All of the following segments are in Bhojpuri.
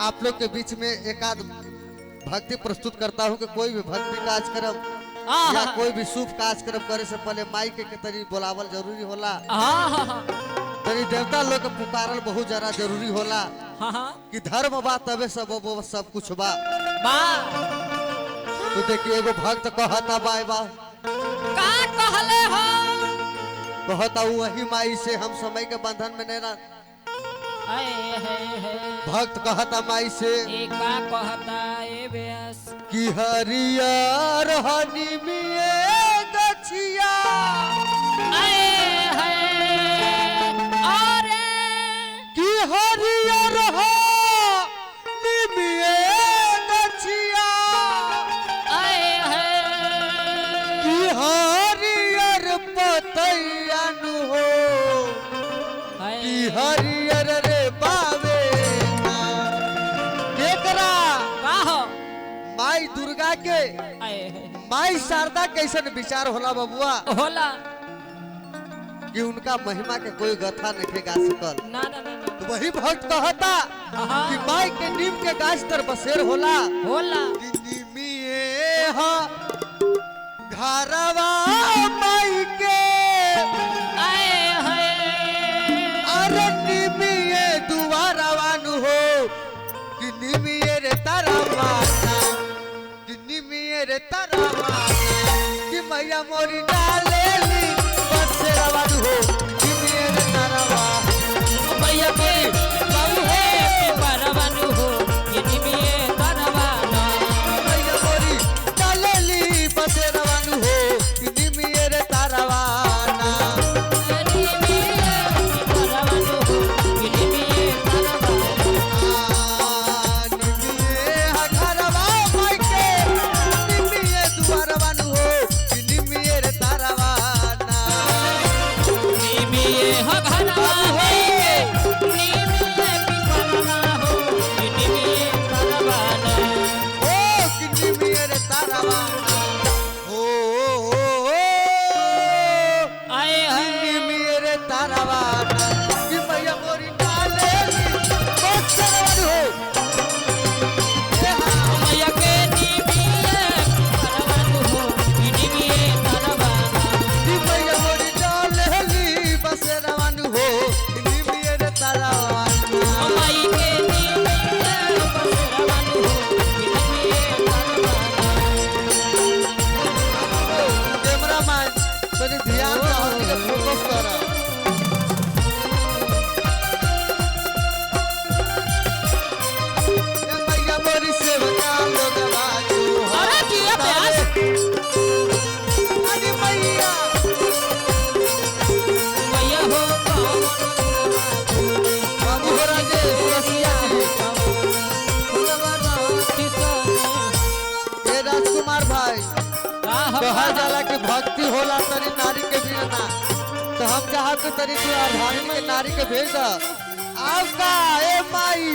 आप लोग के बीच में एक आध भक्ति प्रस्तुत करता हूँ कि कोई भी भक्ति कार्यक्रम या कोई भी शुभ कार्यक्रम करे से पहले माई के तरी बोलावल जरूरी होला। तरी देवता लोग के पुकारल बहुत ज्यादा जरूरी होला कि धर्म बा तबे सब कुछ बा। तो देखिए एगो भक्त कहता बाय बा का कहले हो कहता वही माई से हम समय के बंधन में नहीं रह। भक्त कहता माई से का कहता ए व्यास कि हरियर हनीमिए गछिया अरे कि हरियर हनीमिए गछिया कि हरियर पतैया नु हो कि हरियर रे बावे केकरा माई दुर्गा के माई शारदा कैसन विचार होला बबुआ होला कि उनका महिमा के कोई गाथा नहीं गा सकल। ना ना ना तो वही भक्त कहता कि माई के नीम के गाछ तर बसेर होला होला कि नीमिए हा घरवा माई के अरे नीमिए दुआरवा नु हो कि नीमिए रे तरवाना कि नीमिए रे तरवाना कि मैया मोरी डालेली बसेरवा नु हो नीमिए रे तरवा मैया मोरी बाबू है परवानु हो ये निमिए तरवाना मैया मोरी डालेली बसेरवा नु हो कि नीमिए रे तरवाना निमिए परवानु हो ये निमिए तरवाना नीमिए हा घरवा माई के नीमिए दुआरवा नु हो कि नीमिए रे तरवाना निमिए हो घरवा है निमिए पिपरवा हो ये निमिए तरवाना ओ किन्नी मेरे तारावाना ओ आए किन्नी है मेरे तारावाना कि मैया मोरी डालेली बक्सरवान हो ए हाँ मैया के निमिए परवानु हो ये निमिए तरवाना कि मैया मोरी डालेली बक्सरवान हो किन्नी मेरे तारावाना माई के निमिए परवानु हो ये निमिए तरवाना कैमरामैन तनी ध्यान से हमनी के फोकस करा ए मैया मोरी सेवका लोग बाजू अरे किया प्यास अरे मैया मैया हो बाबू हो राजे रसिया ए राजकुमार भाई कहा जाला कि भक्ति होला तरी नारी के भी ना तो हम चाहत तरी तू आधारी में नारी के भेज द आपका ए माई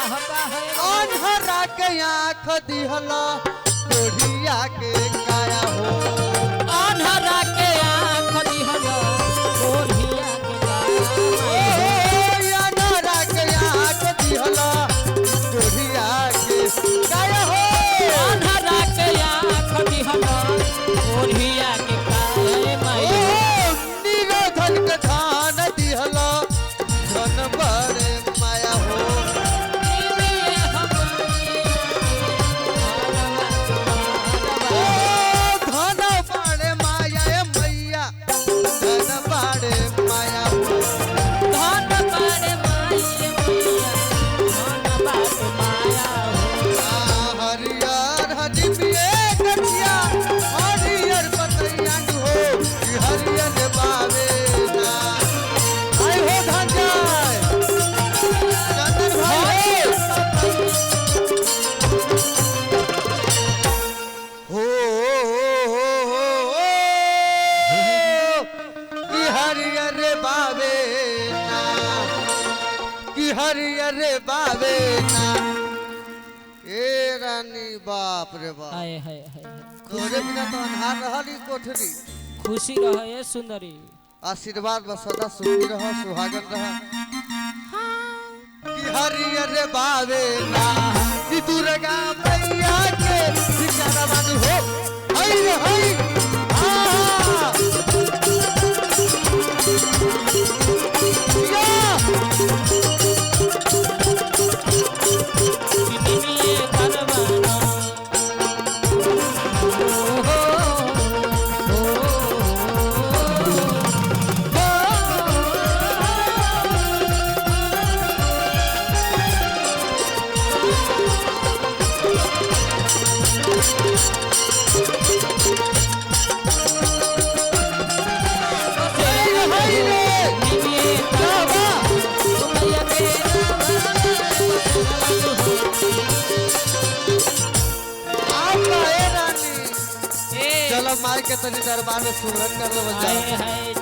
अनहरा के आँख दिहला कोढ़िया के काया हो अनहरा के आँख दिहला कोढ़िया के काया अनहरा के आँख दिहला कोढ़िया के काया हो अनहरा के आँख दिहला कोढ़िया के काया माई निरोधन के धान दिहला धन बड़े माया हो निमिए हमारे धन बड़े माया ए मैया धन बड़े माया हो धन बारे माई मैया धन बारे माया हो हरियर हनीमिए गछिया हरियर पतैया नु हो कि हरियर बावे ना आय हो धंजय चंदन भाई हो कि हरियर बावे ना कि हरियर बावे ना ए रानी बाप रे बाप हाय हाय हाय तोरे बिना तो अन्हार रहल ई कोठरी खुशी रहे सुंदरी आशीर्वाद बस सदा सुखी रह सुहागन रह कि हरियर बावे ना कि दुर्गा मैया के करवन हो हई रे हई मार के तनी दरबार में सुमरन कर लो बच्चा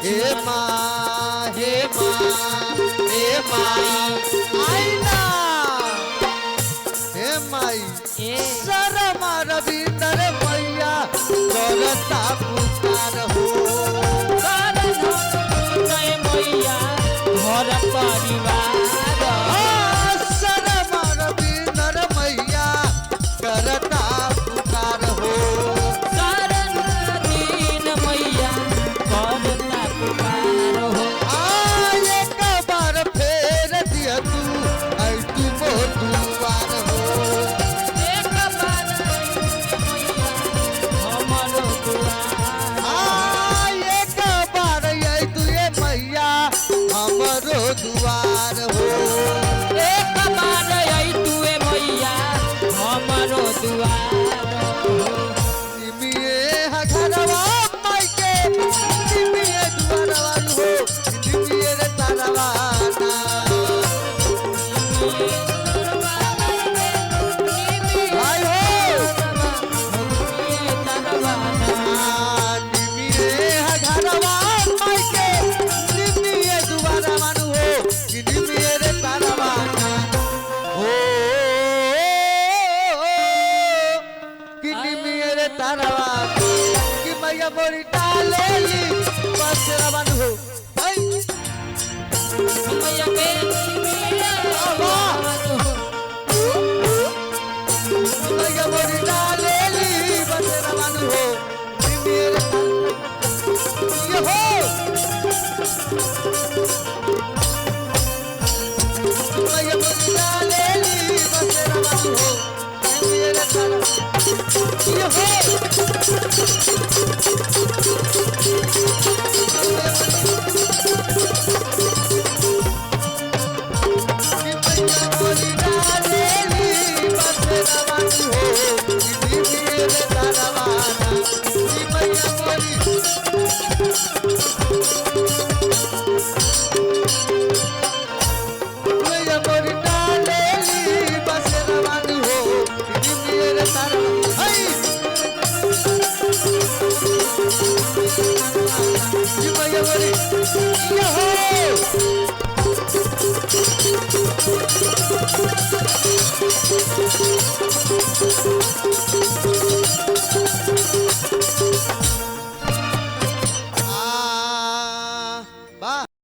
हे माँ हे माई आईना हे माई शर्मा रविंदर मैया करता पुकार हो मैया घर परिवार शर्मा रविंदर मैया करता पुकार हो दुआर हो एक बार आई तुए मैया हमारो दुआर हो निमिए घरवा माई के निमिए दुआरवा हो निमिए रे तारवाना भाई हो निमिए घरवा माई के निमिए दुआरवा मेरे तारवाना हो किनी मेरे तारवाना कि मैया मोरी डालेली बस रवन हो भाई मैया के मैया मोरी डालेली बस रवन हो मेरे ये हो मैया मोरी डालेली बस रवन हो मेरे तारवाना ये हो Yo!